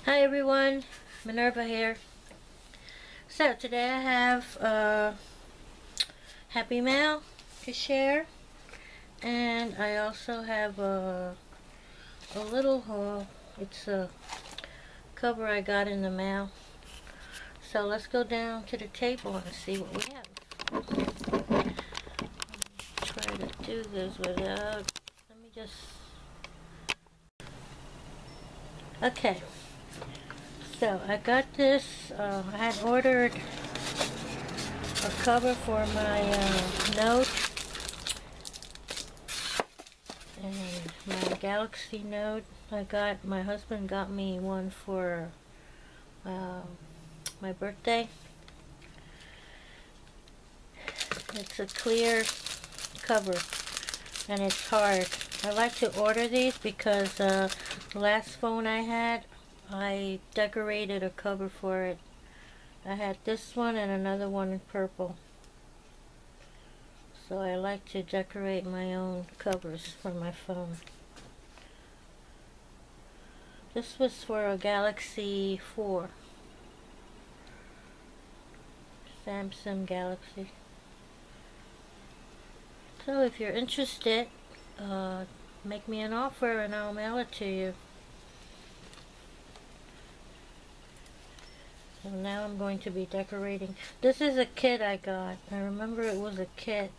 Hi everyone, Minerva here. So today I have a Happy Mail to share, and I also have a little haul. It's a cover I got in the mail. So let's go down to the table and see what we have. Try to do this without, let me just, okay. So I got this, I had ordered a cover for my Note and my Galaxy Note. My husband got me one for my birthday. It's a clear cover and it's hard. I like to order these because the last phone I had, I decorated a cover for it. I had this one and another one in purple. So I like to decorate my own covers for my phone. This was for a Galaxy 4. Samsung Galaxy. So if you're interested, make me an offer and I'll mail it to you. So now I'm going to be decorating. This is a kit I got. I remember it was a kit.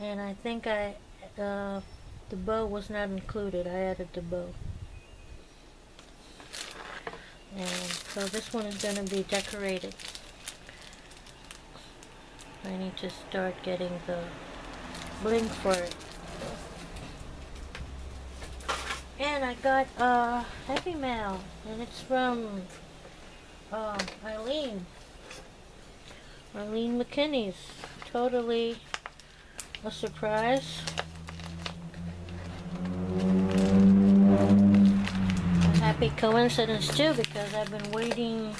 And I think the bow was not included. I added the bow. And so this one is going to be decorated. I need to start getting the bling for it. And I got Happy Mail, and it's from Eileen McKinney's. Totally a surprise. A happy coincidence too, because I've been waiting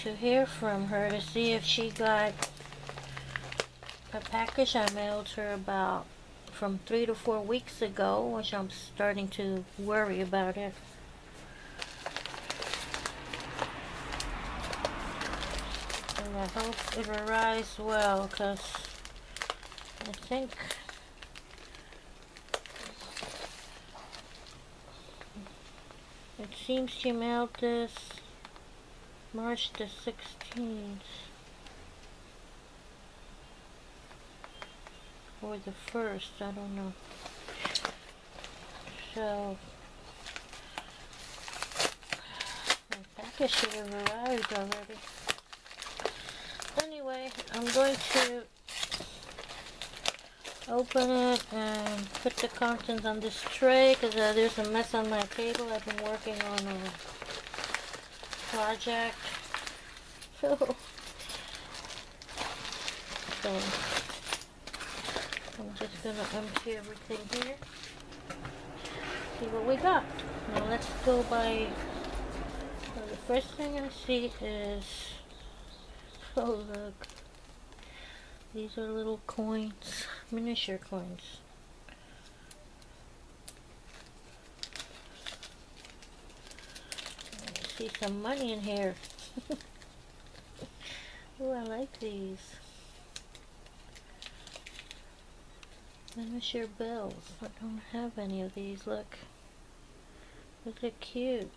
to hear from her to see if she got a package I mailed her about from 3 to 4 weeks ago, which I'm starting to worry about it. And I hope it arrives well, because I think it seems she mailed this March the 16th. Or the 1st, I don't know. So my package should have arrived already. Anyway, I'm going to open it and put the contents on this tray because there's a mess on my table. I've been working on a project. So I'm just gonna empty everything here. See what we got. Now let's go by. So the first thing I see is, oh look, these are little coins, miniature coins. I see some money in here. Oh, I like these. Miniature bills. I don't have any of these. Look. Look at cute.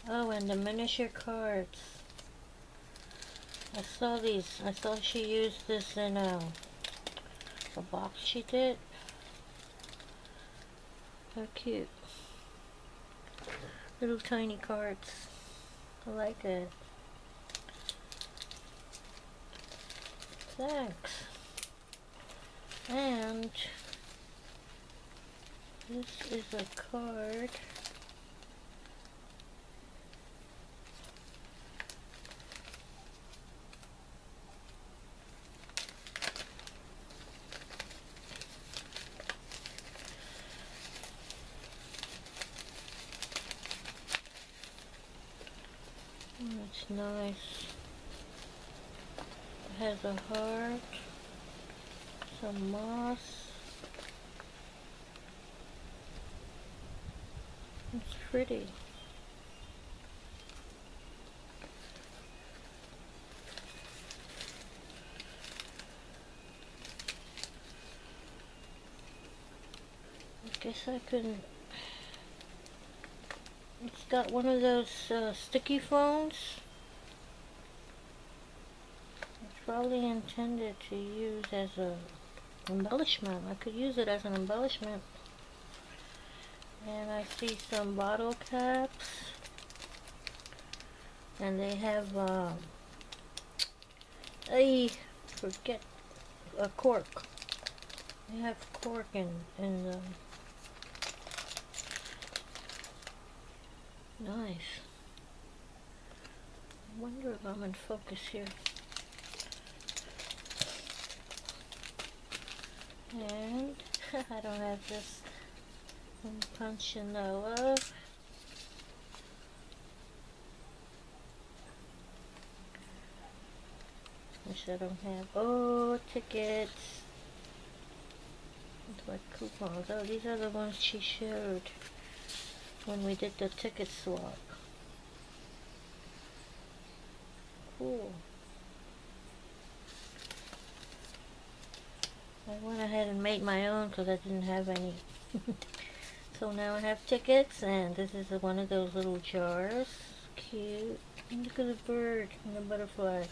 Oh, and the miniature cards. I saw these. I saw she used this in a box she did. How cute. Little tiny cards. I like it. Thanks. And this is a card. It's nice. It has a heart, some moss, pretty. I guess I can. It's got one of those sticky phones. It's probably intended to use as a embellishment. I could use it as an embellishment. And I see some bottle caps. And they have, I forget, a cork. They have cork in the... Nice. I wonder if I'm in focus here. And I don't have this punchinella. Which I don't have. Oh, tickets. It's like coupons. Oh, these are the ones she showed when we did the ticket swap. Cool. I went ahead and made my own because I didn't have any. So now I have tickets, and this is one of those little jars. Cute. And look at the bird and the butterfly.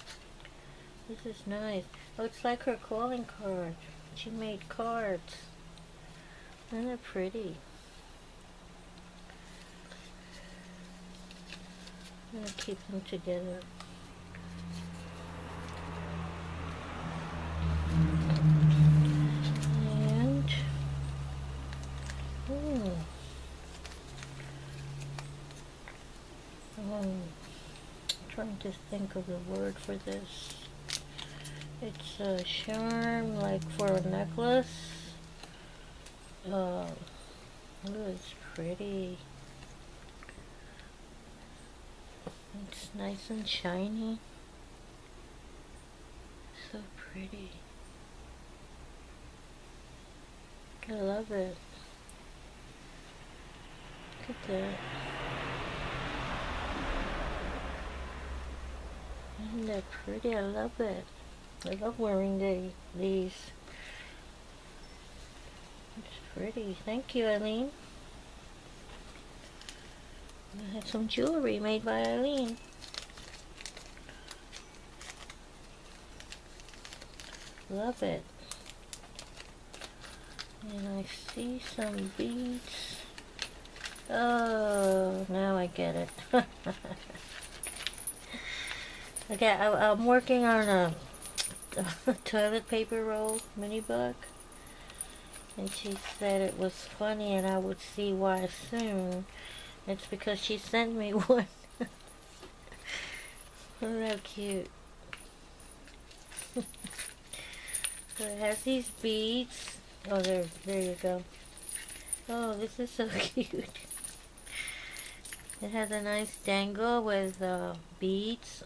This is nice. Oh, it's like her calling card. She made cards. Isn't that pretty? I'm gonna keep them together. And I'm trying to think of the word for this. It's a charm, like for a necklace. Oh, it's pretty. It's nice and shiny. So pretty. I love it. Look at that. Isn't that pretty? I love it. I love wearing these. It's pretty. Thank you, Eileen. I had some jewelry made by Eileen. Love it. And I see some beads. Oh, now I get it. Okay, I'm working on a toilet paper roll mini book. And she said it was funny and I would see why soon. It's because she sent me one. Oh, how cute. So it has these beads. Oh, there you go. Oh, this is so cute. It has a nice dangle with beads,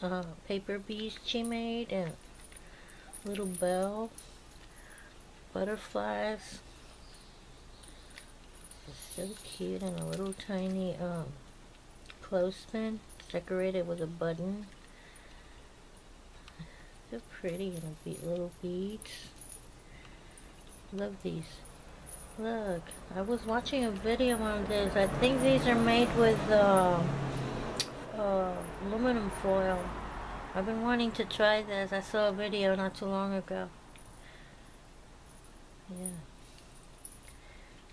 paper beads she made, and little bell, butterflies. It's so cute, and a little tiny clothespin decorated with a button. So pretty, and little beads. Love these. Look, I was watching a video on this. I think these are made with aluminum foil. I've been wanting to try this. I saw a video not too long ago. Yeah.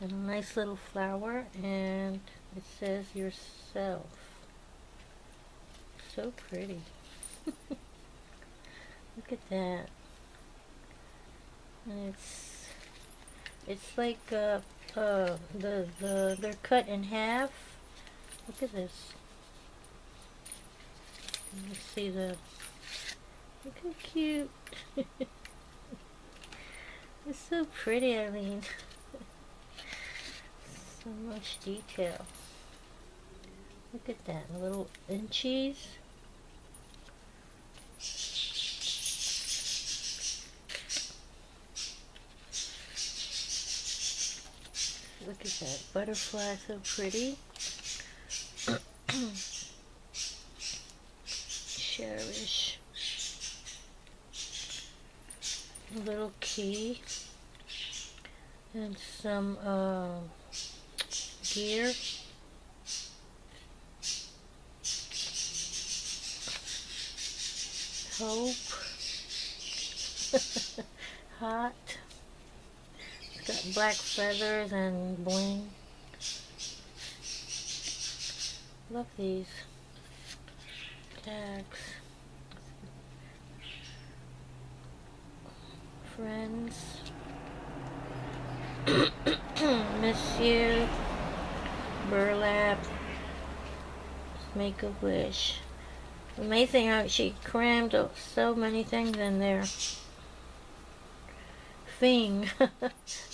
And a nice little flower, and it says yourself. So pretty. Look at that. And it's like they're cut in half. Look at this. You see the, look how cute. It's so pretty, Eileen. So much detail. Look at that, little inchies. Look at that butterfly, so pretty. Cherish. A little key. And some gear. Hope. Hot. It's got black feathers and bling. Love these tags. Friends. Miss you. Burlap. Make a wish. Amazing how she crammed so many things in there. Thing.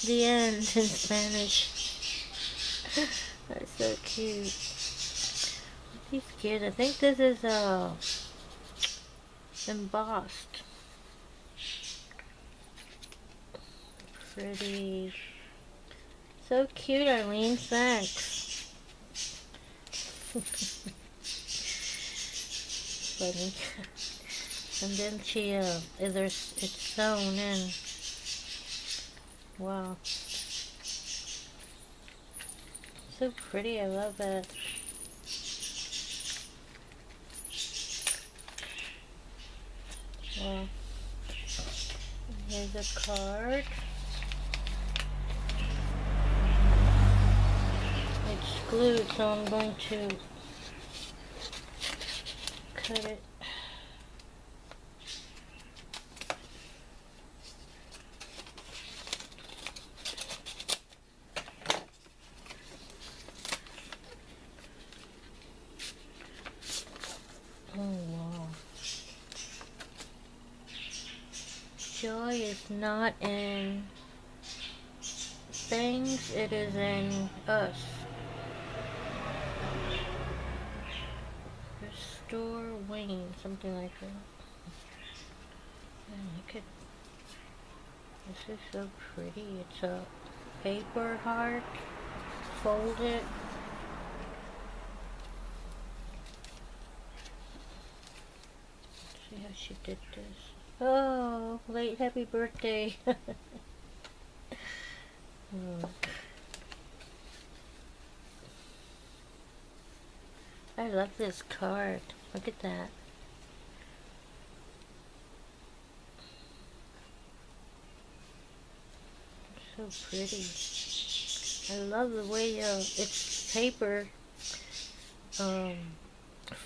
The end in Spanish. That's so cute. He's cute. I think this is embossed. Pretty. So cute, Eileen. Thanks. Funny. And then she it's sewn in. Wow. So pretty. I love it. Wow. Here's a card. It's glued, so I'm going to cut it. Oh wow. Joy is not in things, it is in us. Restore wing, something like that. And look at this, is so pretty. It's a paper heart, fold it. See how she did this. Oh, late happy birthday. Oh. I love this card. Look at that. So pretty. I love the way it's paper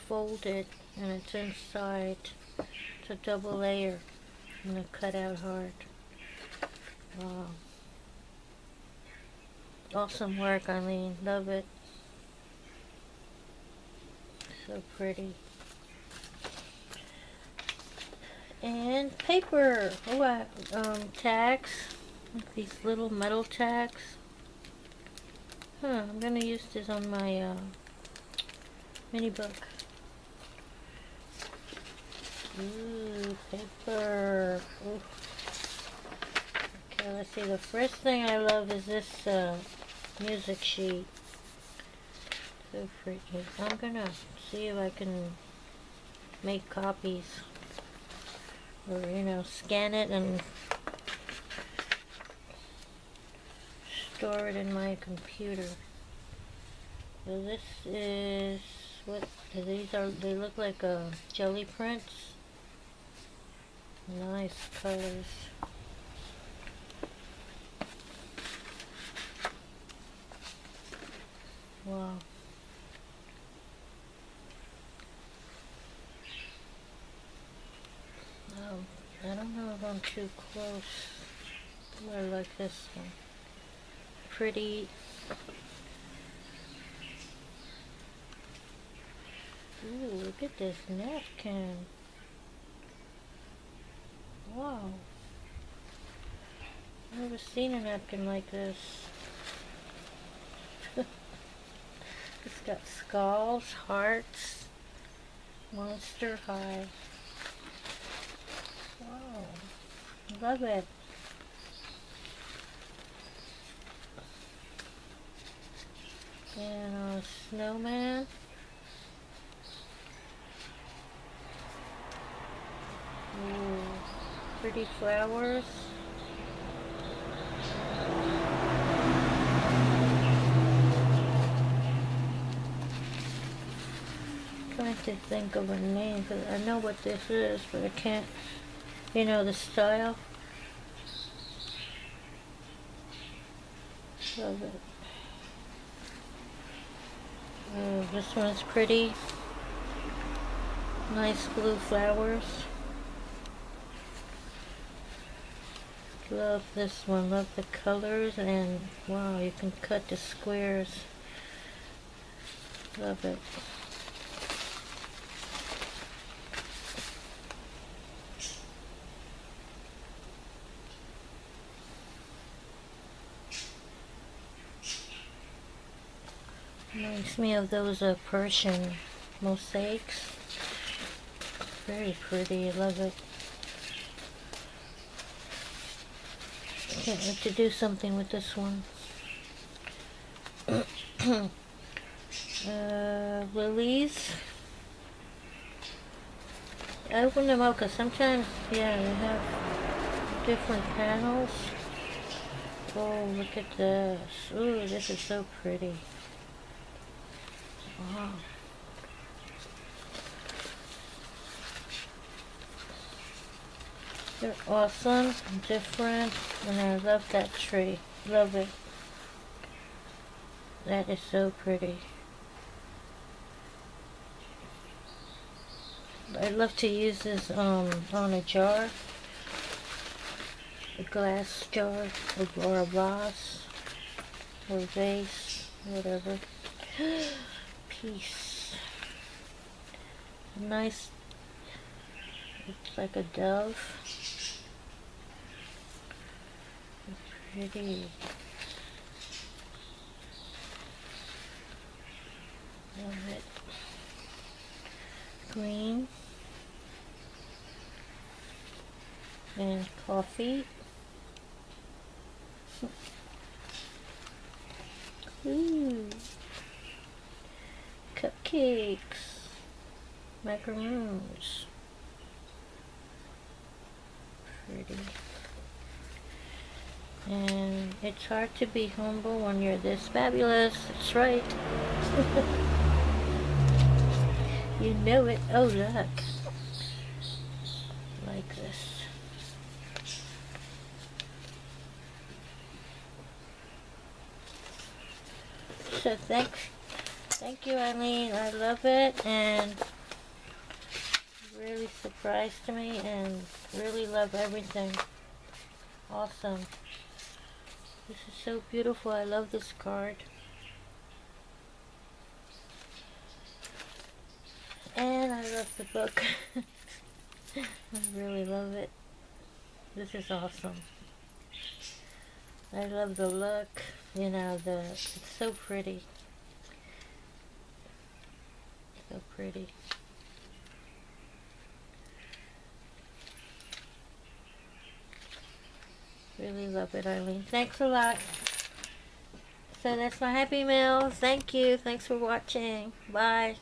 folded and it's inside. It's a double layer and a cutout heart. Wow. Awesome work, Eileen. Love it. So pretty. And paper. Oh, tags. Like these little metal tags. Huh, I'm gonna use this on my mini book. Ooh, paper. Ooh. Okay, let's see. The first thing I love is this music sheet. So pretty. I'm gonna see if I can make copies. Or, you know, scan it and store it in my computer. So this is what these are. They look like jelly prints. Nice colors. Wow. I don't know if I'm too close. I like this one. Pretty. Ooh, look at this napkin. Wow. I've never seen a napkin like this. It's got skulls, hearts, Monster High. Wow. Love it. And a snowman. Ooh, pretty flowers. Trying to think of a name, because I know what this is, but I can't, you know, the style. Love it. This one's pretty. Nice blue flowers. Love this one. Love the colors, and wow, you can cut the squares. Love it. Reminds me of those Persian mosaics. Very pretty. I love it. Can't wait to do something with this one. Lilies. I open them up because sometimes, yeah, they have different panels. Oh, look at this. Ooh, this is so pretty. Wow. They're awesome, different, and I love that tree. Love it. That is so pretty. I love to use this on a jar, a glass jar, or a vase, or vase, whatever. Peace. Nice. It's like a dove. Pretty. Love it. Green. And coffee. Ooh. Cupcakes. Macaroons. Pretty. And it's hard to be humble when you're this fabulous. That's right. You know it. Oh, look. Like this. So thank you, Eileen. I love it, and really surprised me, and really love everything. Awesome. This is so beautiful. I love this card. And I love the book. I really love it. This is awesome. I love the look. You know, it's so pretty. So pretty. Really love it, Eileen. Thanks a lot. So that's my Happy Mail. Thank you. Thanks for watching. Bye.